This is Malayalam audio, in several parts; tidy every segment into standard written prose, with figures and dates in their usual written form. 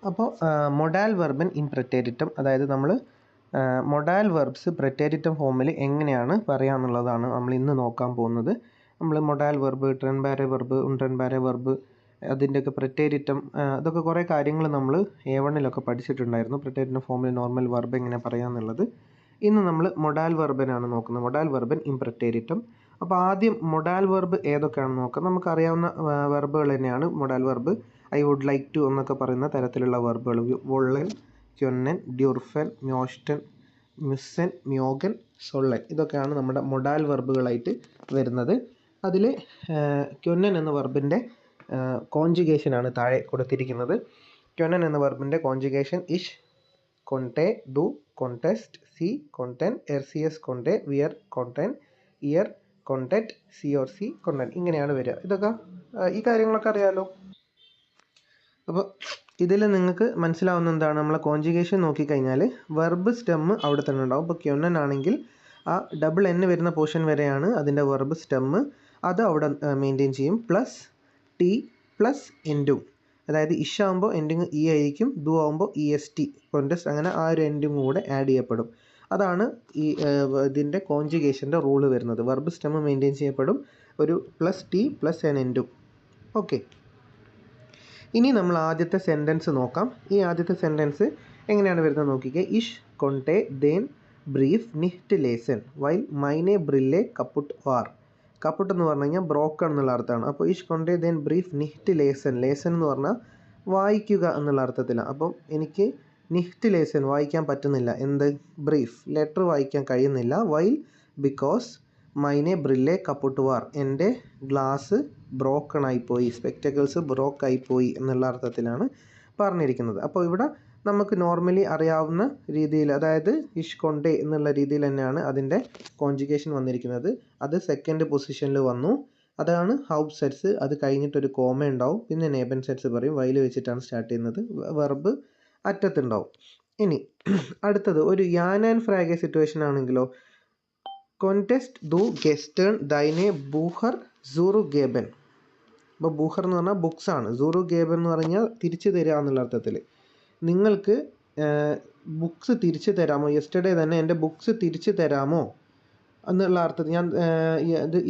അപ്പോൾ മൊഡാൽ വെർബൻ ഇൻ പ്രെറ്റേരിറ്റം, അതായത് നമ്മൾ മൊഡാൽ വെർബ്സ് പ്രെറ്റേരിറ്റം ഫോമിൽ എങ്ങനെയാണ് പറയുക എന്നുള്ളതാണ് നമ്മൾ ഇന്ന് നോക്കാൻ പോകുന്നത്. നമ്മൾ മൊഡാൽ വെർബ്, ട്രെൻബാരെ വെർബ്, ഉൺട്രെൻബാരെ വെർബ്, അതിൻ്റെയൊക്കെ പ്രെറ്റേരിറ്റം, അതൊക്കെ കുറേ കാര്യങ്ങൾ നമ്മൾ A1-ലൊക്കെ പഠിച്ചിട്ടുണ്ടായിരുന്നു. പ്രെറ്റേരിറ്റം ഫോമിൽ നോർമൽ വെർബ് എങ്ങനെ പറയുക എന്നുള്ളത്. ഇന്ന് നമ്മൾ മൊഡാൽ വെർബനാണ് നോക്കുന്നത്, മൊഡാൽ വെർബൻ ഇൻ പ്രെറ്റേരിറ്റം. അപ്പോൾ ആദ്യം മൊഡാൽ വെർബ് ഏതൊക്കെയാണെന്ന് നോക്കാം. നമുക്കറിയാവുന്ന വെർബുകൾ തന്നെയാണ് modal verb. I would like to എന്നൊക്കെ പറയുന്ന തരത്തിലുള്ള വെർബുകൾ, വൊള്ളൻ, ക്യൊന്നൻ, ഡ്യൂർഫൻ, മ്യോഷ്ടൻ, മ്യുസ്സൻ, മ്യോഗൻ, സൊള്ളൻ, ഇതൊക്കെയാണ് നമ്മുടെ മൊഡാൽ വെർബുകളായിട്ട് വരുന്നത്. അതിൽ ക്യൊന്നൻ എന്ന വെർബിൻ്റെ കോൺജുഗേഷനാണ് താഴെ കൊടുത്തിരിക്കുന്നത്. ക്യൊന്നൻ എന്ന വെർബിൻ്റെ കോൺജുഗേഷൻ ഇഷ്, കൊണ്ടെ, ഡു, കോണ്ടെസ്റ്റ്, സി, കോണ്ടെൻ, എർസിയസ്, കൊണ്ടെ, വിയർ, കോണ്ടെൻ, ഇയർ, കോണ്ടെറ്റ്, സി ഓർ സി, കൊണ്ടൻ, ഇങ്ങനെയാണ് വരിക. ഇതൊക്കെ ഈ കാര്യങ്ങളൊക്കെ അറിയാമല്ലോ. അപ്പോൾ ഇതിൽ നിങ്ങൾക്ക് മനസ്സിലാവുന്ന എന്താണ്, നമ്മളെ കോൺജുഗേഷൻ നോക്കിക്കഴിഞ്ഞാൽ വെർബ് സ്റ്റെം അവിടെ തന്നെ ഉണ്ടാവും. ഇപ്പോൾ ക്യൊന്നൻ ആണെങ്കിൽ ആ ഡബിൾ എൻ വരുന്ന പോർഷൻ വരെയാണ് അതിൻ്റെ വെർബ് സ്റ്റെം, അത് അവിടെ മെയിൻറ്റെയിൻ ചെയ്യും. പ്ലസ് ടി പ്ലസ് എൻഡും, അതായത് ഇഷ് ആകുമ്പോൾ എൻഡിങ് ഇ ആയിരിക്കും, ദു ആകുമ്പോൾ ഇ എസ് ടി, കോൺടെസ്റ്റ്, അങ്ങനെ ആ ഒരു എൻഡും കൂടെ ആഡ് ചെയ്യപ്പെടും. അതാണ് ഈ ഇതിൻ്റെ കോൺജുഗേഷൻ്റെ റൂള് വരുന്നത്. വെർബ് സ്റ്റെം മെയിൻറ്റെയിൻ ചെയ്യപ്പെടും, ഒരു പ്ലസ് ടി പ്ലസ് എൻ എൻഡും. ഓക്കെ, ഇനി നമ്മൾ ആദ്യത്തെ സെൻറ്റൻസ് നോക്കാം. ഈ ആദ്യത്തെ സെൻറ്റൻസ് എങ്ങനെയാണ് വരുന്നത് നോക്കിക്കേ. ഇഷ് കൊണ്ടെ ദേൻ ബ്രീഫ് നിഹ്റ്റ് ലേസൻ വൈൽ മൈനെ ബ്രില്ലെ കപ്പുട്ട് വാർ. കപ്പുട്ട് എന്ന് പറഞ്ഞു കഴിഞ്ഞാൽ ബ്രോക്കൺ എന്നുള്ള അർത്ഥമാണ്. അപ്പോൾ ഇഷ് കൊണ്ടെ ദേൻ ബ്രീഫ് നിഹ്റ്റ് ലേസൻ, ലേസൻ എന്ന് പറഞ്ഞാൽ വായിക്കുക എന്നുള്ള അർത്ഥത്തിലാണ്. അപ്പം എനിക്ക് നിഹ്റ്റ് ലേസൻ വായിക്കാൻ പറ്റുന്നില്ല, എന്ത്, ബ്രീഫ് ലെറ്റർ വായിക്കാൻ കഴിയുന്നില്ല. വൈൽ ബിക്കോസ് മൈനെ ബ്രില്ലെ കപ്പുട്ട് വാർ, എൻ്റെ ഗ്ലാസ് ബ്രോക്കൺ ആയിപ്പോയി, സ്പെക്ടക്കിൾസ് ബ്രോക്ക് ആയിപ്പോയി എന്നുള്ള അർത്ഥത്തിലാണ് പറഞ്ഞിരിക്കുന്നത്. അപ്പോൾ ഇവിടെ നമുക്ക് നോർമലി അറിയാവുന്ന രീതിയിൽ, അതായത് ഇഷ് കൊണ്ടെ എന്നുള്ള രീതിയിൽ തന്നെയാണ് അതിൻ്റെ കോൺജുഗേഷൻ വന്നിരിക്കുന്നത്. അത് സെക്കൻഡ് പൊസിഷനിൽ വന്നു, അതാണ് ഹൗബ് സെറ്റ്സ്. അത് കഴിഞ്ഞിട്ടൊരു കോമ ഉണ്ടാവും, പിന്നെ നേബൻ സെറ്റ്സ് പറയും. വൈൽ വെച്ചിട്ടാണ് സ്റ്റാർട്ട് ചെയ്യുന്നത്, വെർബ് അറ്റത്തുണ്ടാവും. ഇനി അടുത്തത് ഒരു യാൻ ആൻഡ് ഫ്രാഗെ സിറ്റുവേഷൻ ആണെങ്കിലോ, കോൺടെസ്റ്റ് ദു ഗെസ്റ്റേൺ ദൈനെ ബൂഹർ സൂറു ഗേബൻ. അപ്പോൾ ബൂഹർ എന്ന് പറഞ്ഞാൽ ബുക്സ് ആണ്, സൂറു ഗേബൻ എന്ന് പറഞ്ഞാൽ തിരിച്ചു തരിക എന്നുള്ള അർത്ഥത്തിൽ. നിങ്ങൾക്ക് ബുക്സ് തിരിച്ചു തരാമോ, യെസ്റ്റർഡേ തന്നെ എൻ്റെ ബുക്സ് തിരിച്ചു തരാമോ എന്നുള്ള അർത്ഥത്തിൽ.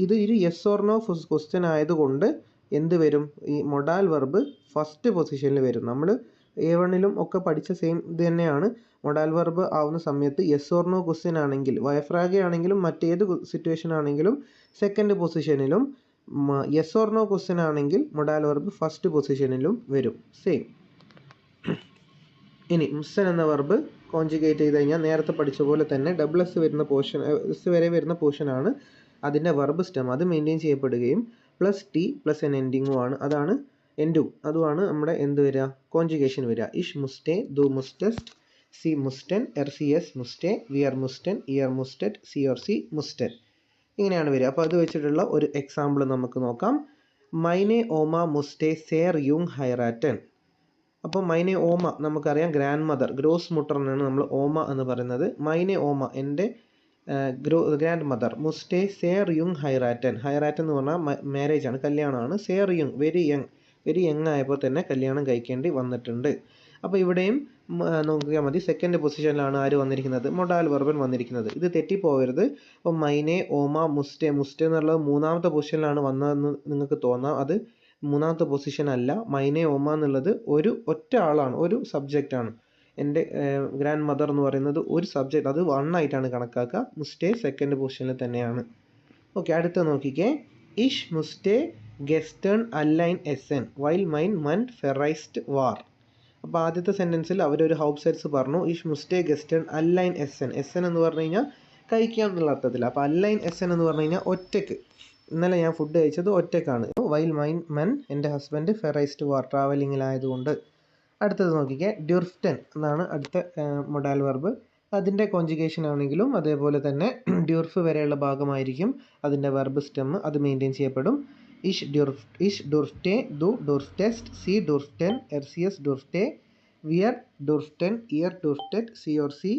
ഇത് ഒരു യെസ് ഓർ നോ ക്വസ്റ്റ്യൻ ആയതുകൊണ്ട് എന്ത് വരും, ഈ മൊഡാൽ വെർബ് ഫസ്റ്റ് പൊസിഷനിൽ വരും. നമ്മൾ A1-ലും ഒക്കെ പഠിച്ച സെയിം ഇത് തന്നെയാണ്. മൊഡാൽ വെർബ് ആവുന്ന സമയത്ത് യെസ് ഓർ നോ ക്വസ്റ്റ്യൻ ആണെങ്കിൽ, വയഫ്രാഗ ആണെങ്കിലും മറ്റേത് സിറ്റുവേഷൻ ആണെങ്കിലും സെക്കൻഡ് പൊസിഷനിലും, യെസ് ഓർ നോ ക്വസ്റ്റ്യൻ ആണെങ്കിൽ മൊഡാൽ വെർബ് ഫസ്റ്റ് പൊസിഷനിലും വരും, സെയിം. ഇനി മുസ്സൻ എന്ന വെർബ് കോൺജുഗേറ്റ് ചെയ്ത് കഴിഞ്ഞാൽ നേരത്തെ പഠിച്ച പോലെ തന്നെ ഡബിൾ എസ് വരുന്ന പോർഷൻ, എസ് വരെ വരുന്ന പോർഷനാണ് അതിൻ്റെ വെർബ് സ്റ്റെം, അത് മെയിൻറ്റെയിൻ ചെയ്യപ്പെടുകയും പ്ലസ് ടി പ്ലസ് എൻ എൻഡിങ്ങും ആണ്, അതാണ് എൻഡും, അതുമാണ് നമ്മുടെ എന്ത് വരിക, കോൺജുഗേഷൻ വരിക. ഇഷ് മുസ്റ്റേ, ദു മുസ്റ്റസ്റ്റ്, സി മുസ്റ്റൻ, എർസിയസ് മുസ്റ്റേ, വിയർ മുസ്റ്റൻ, ഇയർ മുസ്റ്റഡ്, സി ഓർ സി മുസ്റ്റൻ, ഇങ്ങനെയാണ് വരിക. അപ്പോൾ അത് വെച്ചിട്ടുള്ള ഒരു എക്സാമ്പിൾ നമുക്ക് നോക്കാം. മൈനെ ഓമ മുസ്റ്റേ സേർ യുങ് ഹൈറാറ്റൻ. അപ്പോൾ മൈനെ ഓമ നമുക്കറിയാം ഗ്രാൻഡ് മദർ, ഗ്രോസ് മുട്ടറിനാണ് നമ്മൾ ഓമ എന്ന് പറയുന്നത്. മൈനെ ഓമ എൻ്റെ ഗ്രാൻഡ് മദർ, മുസ്റ്റേ സേർ യുങ് ഹൈറാറ്റൻ, ഹൈറാറ്റൻ എന്ന് പറഞ്ഞാൽ മാരേജ് ആണ്, കല്യാണമാണ്. സേർ യുങ് വെരി യങ് ആയപ്പോൾ തന്നെ കല്യാണം കഴിക്കേണ്ടി വന്നിട്ടുണ്ട്. അപ്പോൾ ഇവിടെയും നോക്കിയാൽ മതി, സെക്കൻഡ് പൊസിഷനിലാണ് ആര് വന്നിരിക്കുന്നത്, മൊഡാൽ വെർബൻ വന്നിരിക്കുന്നത്. ഇത് തെറ്റിപ്പോകരുത്. അപ്പോൾ മൈനെ ഓമ മുസ്റ്റേ എന്നുള്ളത് മൂന്നാമത്തെ പൊസിഷനിലാണ് വന്നതെന്ന് നിങ്ങൾക്ക് തോന്നാം, അത് മൂന്നാമത്തെ പൊസിഷൻ അല്ല. മൈനെ ഓമ എന്നുള്ളത് ഒറ്റ ആളാണ്, ഒരു സബ്ജക്റ്റാണ്. എൻ്റെ ഗ്രാൻഡ് മദർ എന്ന് പറയുന്നത് ഒരു സബ്ജക്റ്റ്, അത് 1 ആയിട്ടാണ് കണക്കാക്കുക. മുസ്റ്റേ സെക്കൻഡ് പൊസിഷനിൽ തന്നെയാണ്. ഓക്കെ, അടുത്ത നോക്കിക്കേ. ഇഷ് മുസ്റ്റേ ഗെസ്റ്റേൺ അല്ലൈൻ എസൻ വൈൽ മൈൻ മൻ ഫെറൈസ്റ്റ് വാർ. അപ്പോൾ ആദ്യത്തെ സെൻറ്റൻസിൽ അവരൊരു ഹൗബ് സെറ്റ്സ് പറഞ്ഞു. ഇഷ് മുസ്റ്റേ ഗെസ്റ്റേൺ അല്ലൈൻ എസൻ, എസൻ എന്ന് പറഞ്ഞു കഴിഞ്ഞാൽ കഴിക്കാം എന്നുള്ള അർത്ഥത്തിൽ. അപ്പോൾ അല്ലൈൻ എസൻ എന്ന് പറഞ്ഞു കഴിഞ്ഞാൽ ഒറ്റയ്ക്ക്, ഇന്നലെ ഞാൻ ഫുഡ് കഴിച്ചത് ഒറ്റയ്ക്കാണ്. വൈൽ മൈൻ മൻ, എൻ്റെ ഹസ്ബൻഡ്, ഫെറൈസ്റ്റ് വാർ, ട്രാവലിങ്ങിലായതുകൊണ്ട്. അടുത്തത് നോക്കിക്കേ, ഡ്യൂർഫ്റ്റൻ എന്നാണ് അടുത്ത മൊഡാൽ വെർബ്. അതിൻ്റെ കോൺജുഗേഷൻ ആണെങ്കിലും അതേപോലെ തന്നെ ഡ്യൂർഫ് വരെയുള്ള ഭാഗമായിരിക്കും അതിൻ്റെ വെർബ് സ്റ്റെം, അത് മെയിൻറ്റെയിൻ ചെയ്യപ്പെടും. ഇഷ് ഡുർഫ്റ്റെ, ദു ഡുർഫ്റ്റെസ്റ്റ്, സി ഡുർഫ്റ്റൻ, എർസിയസ് ഡുർഫ്റ്റെ, വിയർ ഡുർഫ്റ്റൻ, ഇയർ ഡുർഫ്റ്റഡ്, സി ഓർ സി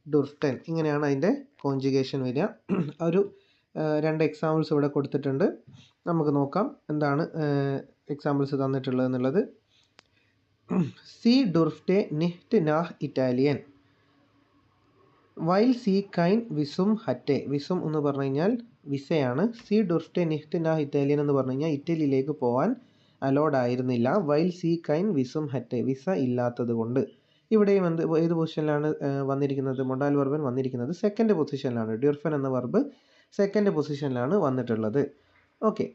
ഡുർഫ്റ്റൻ, ഇങ്ങനെയാണ് അതിൻ്റെ കോൺജുഗേഷൻ വരിക. ഒരു 2 എക്സാമ്പിൾസ് ഇവിടെ കൊടുത്തിട്ടുണ്ട്, നമുക്ക് നോക്കാം എന്താണ് എക്സാമ്പിൾസ് തന്നിട്ടുള്ളത് എന്നുള്ളത്. സി ഡുർഫ്റ്റെ നിഹ്റ്റ് നാഹ് ഇറ്റാലിയൻ വൈൽ സി കൈൻ വിസും ഹറ്റെ. വിസും എന്ന് പറഞ്ഞു കഴിഞ്ഞാൽ വിസയാണ്. സി ഡുർഫ്റ്റെ നിഹ്റ്റ് നാഹ് ഇറ്റാലിയൻ എന്ന് പറഞ്ഞു കഴിഞ്ഞാൽ ഇറ്റലിയിലേക്ക് പോകാൻ അലോഡ് ആയിരുന്നില്ല. വൈൽ സി കൈൻ വിസും ഹറ്റെ, വിസ ഇല്ലാത്തത് കൊണ്ട്. ഇവിടെയും ഏത് പൊസിഷനിലാണ് വന്നിരിക്കുന്നത്? മൊഡാൽ വെർബൻ വന്നിരിക്കുന്നത് സെക്കൻഡ് പൊസിഷനിലാണ്. ഡ്യൂർഫൻ എന്ന വെർബ് സെക്കൻഡ് പൊസിഷനിലാണ് വന്നിട്ടുള്ളത്. ഓക്കെ,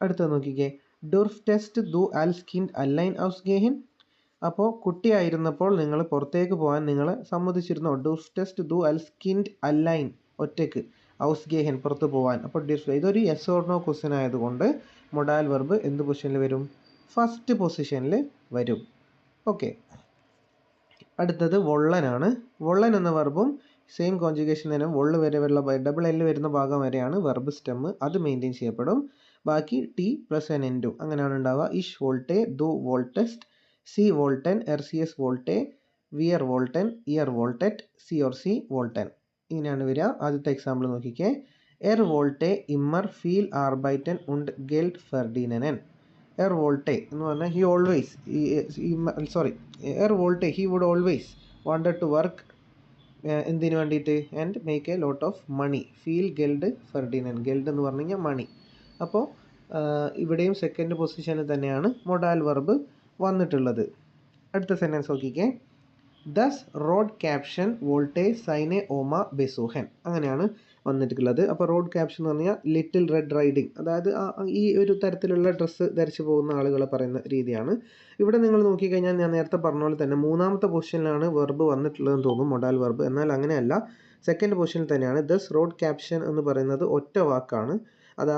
അടുത്തത് നോക്കിക്കേ. ഡുർഫ് ടെസ്റ്റ് ദു ആൽസ് കിൻഡ് അല്ലൈൻ ഔസ് ഗേഹിൻ. അപ്പോൾ കുട്ടിയായിരുന്നപ്പോൾ നിങ്ങൾ പുറത്തേക്ക് പോകാൻ നിങ്ങളെ സമ്മതിച്ചിരുന്നോ? ഡുർഫ് ടെസ്റ്റ് ദു ആൽസ് കിൻഡ് അല്ലൈൻ, ഒറ്റയ്ക്ക്, ഔസ് ഗേഹിൻ, പുറത്ത് പോകാൻ. അപ്പോൾ ഇതൊരു യെസ് ഓർ നോ ക്വസ്റ്റ്യൻ ആയതുകൊണ്ട് മൊഡാൽ വെർബ് എന്ത് പൊസിഷനിൽ വരും? ഫസ്റ്റ് പൊസിഷനിൽ വരും. ഓക്കെ, അടുത്തത് വൊള്ളനാണ്. വൊള്ളൻ എന്ന വെർബും സെയിം കോൺജുഗേഷൻ തന്നെ. വൊള്ള് വരെയുള്ള ഡബിൾ എൽ വരുന്ന ഭാഗം വരെയാണ് വെർബ് സ്റ്റെം, അത് മെയിൻറ്റെയിൻ ചെയ്യപ്പെടും. ബാക്കി ടി പ്ലസ് എൻ എൻ ടു അങ്ങനെയാണ് ഉണ്ടാവുക. ഇഷ് വോൾട്ടെ, ദു വോൾട്ടെസ്റ്റ്, സി വോൾട്ടൻ, എർ സി എസ് വോൾട്ടെ, വിയർ വോൾട്ടൻ, ഇയർ വോൾട്ടെറ്റ്, സി ഓർ സി വോൾട്ടൻ. ഇങ്ങനെയാണ് വരിക. ആദ്യത്തെ എക്സാമ്പിൾ നോക്കിക്കേ. എർ വോൾട്ടെ ഇമ്മർ ഫീൽ ആർബൈറ്റൻ und ഗെൽഡ് ഫെർഡിനനൻ. എർ വോൾട്ടെ എന്ന് പറഞ്ഞാൽ ഹി ഓൾവേസ്, എർ വോൾട്ടെ he would always wanted to work, എന്തിനു വേണ്ടിയിട്ട്? And make a lot of money. ഫീൽ ഗെൽഡ് ഫെർഡിനൻ, ഗെൽഡ് എന്ന് പറഞ്ഞു കഴിഞ്ഞാൽ മണി. അപ്പോൾ ഇവിടെയും സെക്കൻഡ് പൊസിഷനിൽ തന്നെയാണ് മൊഡാൽ വെർബ് വന്നിട്ടുള്ളത്. അടുത്ത സെൻറ്റൻസ് നോക്കിക്കേ. ദസ് റോഡ് ക്യാപ്ഷൻ വോൾട്ടെ സൈനെ ഓമ ബെസൂഹൻ, അങ്ങനെയാണ് വന്നിട്ടുള്ളത്. അപ്പോൾ റോഡ് ക്യാപ്ഷൻ എന്ന് പറഞ്ഞാൽ ലിറ്റിൽ റെഡ് റൈഡിങ്, അതായത് ഈ ഒരു തരത്തിലുള്ള ഡ്രസ്സ് ധരിച്ചു പോകുന്ന ആളുകളെ പറയുന്ന രീതിയാണ്. ഇവിടെ നിങ്ങൾ നോക്കിക്കഴിഞ്ഞാൽ ഞാൻ നേരത്തെ പറഞ്ഞ പോലെ തന്നെ മൂന്നാമത്തെ പൊസിഷനിലാണ് വെർബ് വന്നിട്ടുള്ളതെന്ന് തോന്നും, മൊഡാൽ വെർബ്. എന്നാൽ അങ്ങനെയല്ല, സെക്കൻഡ് പൊസിഷനിൽ തന്നെയാണ്. ദസ് റോഡ് ക്യാപ്ഷൻ എന്ന് പറയുന്നത് ഒറ്റ വാക്കാണ്. അത്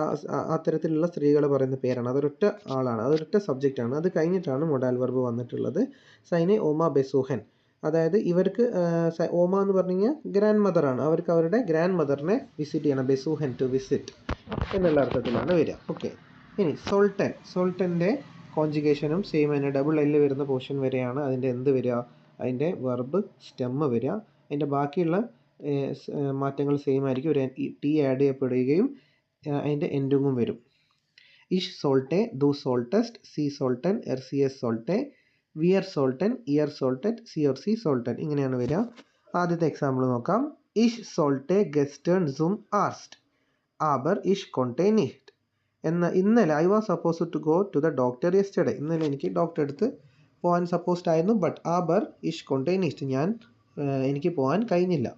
അത്തരത്തിലുള്ള സ്ത്രീകൾ പറയുന്ന പേരാണ്. അതൊരൊറ്റ ആളാണ്, അതൊരൊറ്റ സബ്ജക്റ്റാണ്. അത് കഴിഞ്ഞിട്ടാണ് മൊഡാൽ വെർബ് വന്നിട്ടുള്ളത്. സൈനെ ഓമ ബെസൂഹൻ, അതായത് ഇവർക്ക് ഓമ എന്ന് പറഞ്ഞു കഴിഞ്ഞാൽ ഗ്രാൻഡ് മദറാണ്. അവർക്ക് അവരുടെ ഗ്രാൻഡ് മദറിനെ വിസിറ്റ് ചെയ്യണം. ബെസൂഹൻ, ടു വിസിറ്റ് എന്നുള്ള അർത്ഥത്തിലാണ് വരിക. ഓക്കെ, ഇനി സോൾട്ടൻ. സോൾട്ടൻ്റെ കോൺജുഗേഷനും സെയിം തന്നെ. ഡബിൾ എല്ല് വരുന്ന പോർഷൻ വരെയാണ് അതിൻ്റെ എന്ത് വരിക? അതിൻ്റെ വെർബ് സ്റ്റെം വരിക. അതിൻ്റെ ബാക്കിയുള്ള മാറ്റങ്ങൾ സെയിം ആയിരിക്കും. ഒരു ടി ആഡ് ചെയ്യപ്പെടുകയും അതിൻ്റെ എൻഡിങ്ങും വരും. ഇഷ് സോൾട്ടെ, ദു സോൾട്ടെസ്റ്റ്, സി സോൾട്ടൻ, എർ സി എസ് സോൾട്ടെ, വിയർ സോൾട്ടൻ, ഇയർ സോൾട്ടറ്റ്, സി ഓർ സി സോൾട്ടൻ. ഇങ്ങനെയാണ് വരിക. ആദ്യത്തെ എക്സാമ്പിൾ നോക്കാം. ഇഷ് സോൾട്ടെ ഗസ്റ്റേൺ സും ആർസ്റ്റ്, ആബർ ഇഷ് കൊണ്ടേ നിഹ്റ്റ്. ഇന്നലെ I was suppose to go to the doctor yesterday. ഇന്നലെ എനിക്ക് ഡോക്ടറെ അടുത്ത് പോകാൻ സപ്പോസ്ഡ് ആയിരുന്നു. ബട്ട് ആബർ ഇഷ് കൊണ്ടേ നിഹ്റ്റ്, എനിക്ക് പോകാൻ കഴിഞ്ഞില്ല.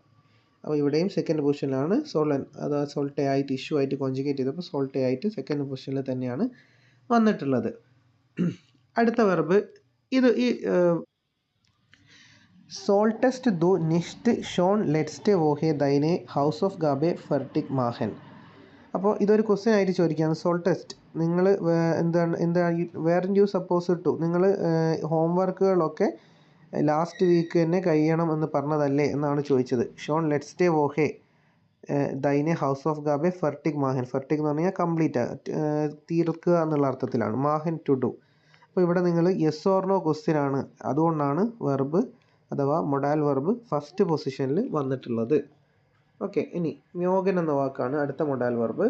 അപ്പോൾ ഇവിടെയും സെക്കൻഡ് പൊസിഷനിലാണ് സോളൻ, അത് സോൾട്ടെ ആയിട്ട് ഇഷ്യൂ ആയിട്ട് കോൺജുഗേറ്റ് ചെയ്തപ്പോൾ സോൾട്ടെ ആയിട്ട് സെക്കൻഡ് പൊസിഷനിൽ തന്നെയാണ് വന്നിട്ടുള്ളത്. അടുത്ത വെർബ് ഈ സോൾട്ടെസ്റ്റ് ദു നിഷ്ട് ഷോൺ ലെറ്റ്സ്റ്റ് വോഹെ ദൈനെ ഹൗസ് ഓഫ് ഗാബെ ഫെർട്ടിക് മാഹൻ. അപ്പോൾ ഇതൊരു ക്വസ്റ്റ്യൻ ആയിട്ട് ചോദിക്കുകയാണ്. സോൾട്ടെസ്റ്റ്, നിങ്ങൾ വേർ യു സപ്പോസ് ടു, നിങ്ങൾ ഹോംവർക്കുകളൊക്കെ ലാസ്റ്റ് വീക്ക് തന്നെ കഴിയണം എന്ന് പറഞ്ഞതല്ലേ എന്നാണ് ചോദിച്ചത്. ഷോൺ ലെറ്റ്സ്റ്റേ വോഹെ ദൈനെ ഹൗസ് ഓഫ് ഗാബെ ഫെർട്ടിക് മാഹൻ. ഫെർട്ടിക് എന്ന് പറഞ്ഞാൽ കംപ്ലീറ്റ്, തീർക്കുക എന്നുള്ള അർത്ഥത്തിലാണ്. മാഹൻ ടു ഡു. അപ്പോൾ ഇവിടെ നിങ്ങൾ യെസ് ഓർ നോ ക്വസ്റ്റ്യൻ ആണ്, അതുകൊണ്ടാണ് വെർബ് അഥവാ മൊഡാൽ വെർബ് ഫസ്റ്റ് പൊസിഷനിൽ വന്നിട്ടുള്ളത്. ഓക്കെ, ഇനി മ്യോഗൻ എന്ന വാക്കാണ് അടുത്ത മൊഡാൽ വെർബ്.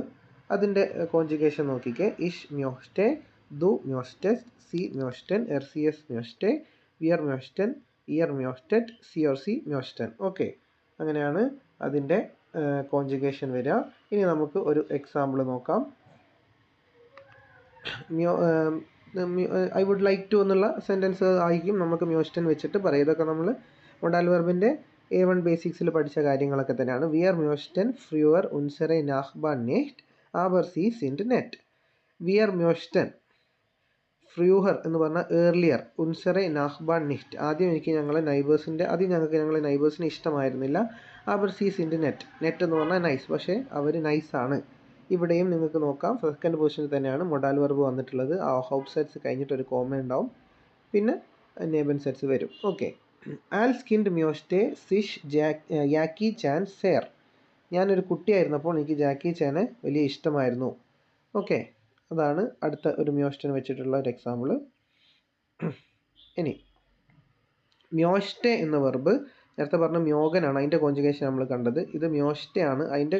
അതിൻ്റെ കോൺജുഗേഷൻ നോക്കിക്കേ. ഇഷ് മ്യോസ്റ്റെ, ദു മ്യോസ്റ്റെസ്റ്റ്, സി മ്യോസ്റ്റൻ, എർ സി എസ് മ്യോസ്റ്റെ, വിയർ മ്യോസ്റ്റൻ, ഇയർ മ്യോസ്റ്ററ്റ്, സി ഓർ സി മ്യോസ്റ്റൻ. ഓക്കെ, അങ്ങനെയാണ് അതിൻ്റെ കോൺജുഗേഷൻ വരിക. ഇനി നമുക്ക് ഒരു എക്സാമ്പിൾ നോക്കാം. ഐ വുഡ് ലൈക്ക് ടു എന്നുള്ള സെൻറ്റൻസ് ആയിരിക്കും നമുക്ക് മ്യോസ്റ്റൻ വെച്ചിട്ട് പറയാം. ഇതൊക്കെ നമ്മൾ മൊഡാൽ വെർബിൻ്റെ A1 ബേസിക്സിൽ പഠിച്ച കാര്യങ്ങളൊക്കെ തന്നെയാണ്. വിയർ മ്യോസ്റ്റൻ ഫ്രൂവർ ഉൻസെറെ നാഹ്ബാൻ നെഹ്റ്റ് ആബർ സി സിൻഡ് നെറ്റ്. വിയർ മ്യോസ്റ്റൻ ഫ്രൂഹർ എന്ന് പറഞ്ഞാൽ ഏർലിയർ, ഉൻസെറെ നാഹ്ബാൻ നിഹ്റ്റ്, ആദ്യം ഞങ്ങൾക്ക് ഞങ്ങളെ നൈബേഴ്സിനെ ഇഷ്ടമായിരുന്നില്ല. ആബർ സി സിൻഡ് നെറ്റ്, നെറ്റ് എന്ന് പറഞ്ഞാൽ നൈസ്, പക്ഷേ അവർ നൈസാണ്. ഇവിടെയും നിങ്ങൾക്ക് നോക്കാം സെക്കൻഡ് പൊസിഷനിൽ തന്നെയാണ് മൊഡാൽ വെർബ് വന്നിട്ടുള്ളത്. ആ ഹൗപ്പ് സെറ്റ്സ് കഴിഞ്ഞിട്ട് ഒരു കോമ ഉണ്ടാവും, പിന്നെ നേബൻ സെറ്റ്സ് വരും. ഓക്കെ, ആൽസ് കിൻഡ് മ്യോസ്റ്റെ സിഷ് യാക്കി ചാൻ സേർ. ഞാനൊരു കുട്ടിയായിരുന്നപ്പോൾ എനിക്ക് ജാക്കി ചാനെ വലിയ ഇഷ്ടമായിരുന്നു. ഓക്കെ, അതാണ് അടുത്ത ഒരു മ്യോസ്റ്റൻ വെച്ചിട്ടുള്ള ഒരു എക്സാമ്പിൾ. ഇനി മ്യോസ്റ്റെ എന്ന വെർബ് നേരത്തെ പറഞ്ഞ മ്യോഗനാണ്, അതിൻ്റെ കോൺജുഗേഷൻ നമ്മൾ കണ്ടത്. ഇത് മ്യോസ്റ്റെ ആണ്. അതിൻ്റെ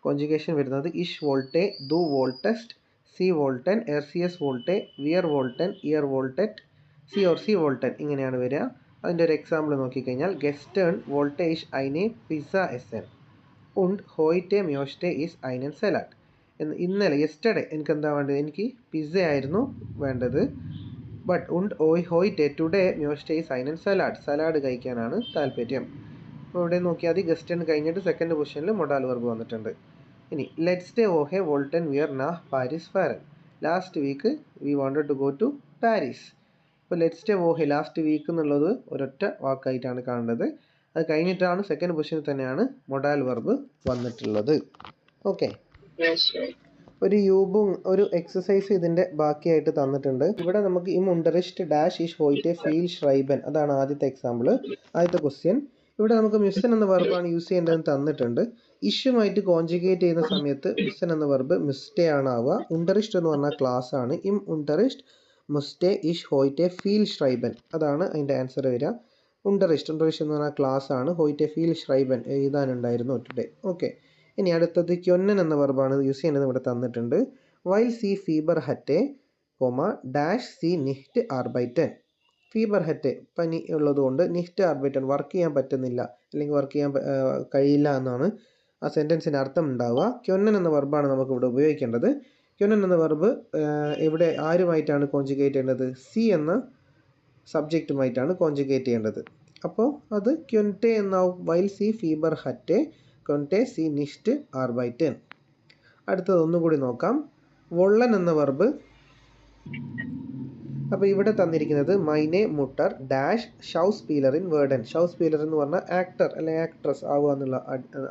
കോൺജുഗേഷൻ വരുന്നത് ഇഷ് വോൾട്ടെ, ദു വോൾട്ടെസ്റ്റ്, സി വോൾട്ടൻ, എർ സി എസ് വോൾട്ടെ, വിയർ വോൾട്ടൻ, ഇയർ വോൾട്ടെറ്റ്, സി ഓർ സി വോൾട്ടൻ ഇങ്ങനെയാണ് വരിക. അതിൻ്റെ ഒരു എക്സാമ്പിൾ നോക്കിക്കഴിഞ്ഞാൽ ഗെസ്റ്റേൺ വോൾട്ടേജ് ഐനെ പിസ്സ എസ് എൻ und heute möchte ich einen Salat. ഇന്നലെ യെസ്റ്റർഡേ എനിക്ക് എന്താ വേണ്ടത്? എനിക്ക് പിസ്സ ആയിരുന്നു വേണ്ടത്. But heute today möchte ich einen Salat. Salad കഴിക്കാനാണ് താല്പര്യം. അപ്പോൾ ഇവിടെ നോക്കിയാൽ ഗസ്റ്റേൺ കഴിഞ്ഞിട്ട് സെക്കൻഡ് പൊസിഷനിൽ മൊഡാൽ വെർബ് വന്നിട്ടുണ്ട്. ഇനി ലെറ്റ്സ് വോഹെ വോൾട്ടൻ വിയർ nach പാരീസ് ഫാരൻ. Last week we wanted to go to Paris. ഇപ്പോൾ ലെറ്റ്സ് വോഹെ ലാസ്റ്റ് വീക്ക് എന്നുള്ളത് ഒരൊറ്റ വാക്കായിട്ടാണ് കാണേണ്ടത്. അത് കഴിഞ്ഞിട്ടാണ് സെക്കൻഡ് പൊസിഷനിൽ തന്നെയാണ് മൊഡാൽ വെർബ് വന്നിട്ടുള്ളത്. ഓക്കെ, ഒരു യൂബും ഒരു എക്സസൈസ് ഇതിൻ്റെ ബാക്കിയായിട്ട് തന്നിട്ടുണ്ട്. ഇവിടെ നമുക്ക് ഇം ഉണ്ടറിസ്റ്റ് ഡാഷ് ഈസ് ഹോയിറ്റെ ഫീൽ ഷ്രൈബൻ, അതാണ് ആദ്യത്തെ എക്സാമ്പിൾ, ആദ്യത്തെ ക്വസ്റ്റ്യൻ. ഇവിടെ നമുക്ക് മിസ്സൻ എന്ന വെർബാണ് യൂസ് ചെയ്യേണ്ടതെന്ന് തന്നിട്ടുണ്ട്. ഇഷ്യുമായിട്ട് കോൺജുഗേറ്റ് ചെയ്യുന്ന സമയത്ത് മിസ്സൻ എന്ന വെർബ് മിസ്റ്റേ ആണ് ആവുക. ഉണ്ടറിസ്റ്റ് എന്ന് പറഞ്ഞാൽ ക്ലാസ് ആണ്. ഇം ഉണ്ടറിസ്റ്റ് മുസ്റ്റേ ഇഷ് ഹോയിറ്റെ ഫീൽ ഷ്രൈബൻ, അതാണ് അതിൻ്റെ ആൻസർ വരിക. ഉണ്ടറിസ്റ്റ് എന്ന് പറഞ്ഞാൽ ക്ലാസ് ആണ്. ഹോയിറ്റെ ഫീൽ ഷ്രൈബൻ എഴുതാനുണ്ടായിരുന്നു ടുഡേ. ഓക്കെ, ഇനി അടുത്തത് ക്യൊന്നൻ എന്ന വെർബാണ് യൂസ് ചെയ്യുന്നത് ഇവിടെ തന്നിട്ടുണ്ട്. വൈൽ സി ഫീബർ ഹറ്റെ ഡാഷ് സി നിഹ്റ്റ് ആർബൈറ്റൻ. ഫീബർ ഹറ്റെ പനി ഉള്ളതുകൊണ്ട് നിഹ്റ്റ് ആർബൈറ്റൻ വർക്ക് ചെയ്യാൻ പറ്റുന്നില്ല അല്ലെങ്കിൽ വർക്ക് ചെയ്യാൻ കഴിയില്ല എന്നാണ് ആ സെൻറ്റൻസിൻ്റെ അർത്ഥം ഉണ്ടാവുക. ക്യൊന്നൻ എന്ന വെർബാണ് നമുക്ക് ഇവിടെ ഉപയോഗിക്കേണ്ടത്. ക്യൊന്നൻ എന്ന വെർബ് ഇവിടെ ആരുമായിട്ടാണ് കോൺജുഗേറ്റ് ചെയ്യേണ്ടത്? സി എന്ന സബ്ജക്റ്റുമായിട്ടാണ് കോൺജുഗേറ്റ് ചെയ്യേണ്ടത്. അപ്പോൾ അത് ക്യൊൻറ്റെ എന്നാവും. വൈൽ സി ഫീബർ ഹറ്റെ ക്യൊൻറ്റെ സി നിഷ്റ്റ് ആർബൈറ്റൻ. അടുത്തത് ഒന്നുകൂടി നോക്കാം. വൊള്ളൻ എന്ന വെർബ്, അപ്പോൾ ഇവിടെ തന്നിരിക്കുന്നത് മൈനെ മുട്ടർ ഡാഷ് ഷൗസ് സ്പീലർ ഇൻ വേർഡൻ. ഷൗസ് സ്പീലർ എന്ന് പറഞ്ഞാൽ ആക്ടർ അല്ലെങ്കിൽ ആക്ട്രസ് ആവുക എന്നുള്ള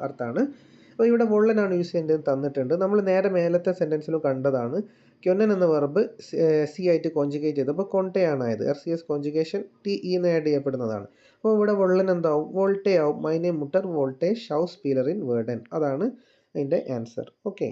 അർത്ഥമാണ്. അപ്പോൾ ഇവിടെ വൊള്ളനാണ് യൂസ് ചെയ്യേണ്ടത് തന്നിട്ടുണ്ട്. നമ്മൾ നേരെ മേലത്തെ സെൻറ്റൻസിലും കണ്ടതാണ്. ക്യൊന്നൻ എന്ന വെർബ് സി ആയിട്ട് കോൺജുഗേറ്റ് ചെയ്തപ്പോൾ കൊണ്ടയാണ് ആയത്. RCS കോൺജുഗേഷൻ ടി എന്ന് ആഡ് ചെയ്യപ്പെടുന്നതാണ്. അപ്പോൾ ഇവിടെ വൊള്ളൻ എന്താവും? വോൾട്ടേ ആവും. മൈനെ മുട്ടർ വോൾട്ടേ ഷൗസ് സ്പീലർ ഇൻ വേർഡൻ, അതാണ് അതിൻ്റെ ആൻസർ. ഓക്കെ.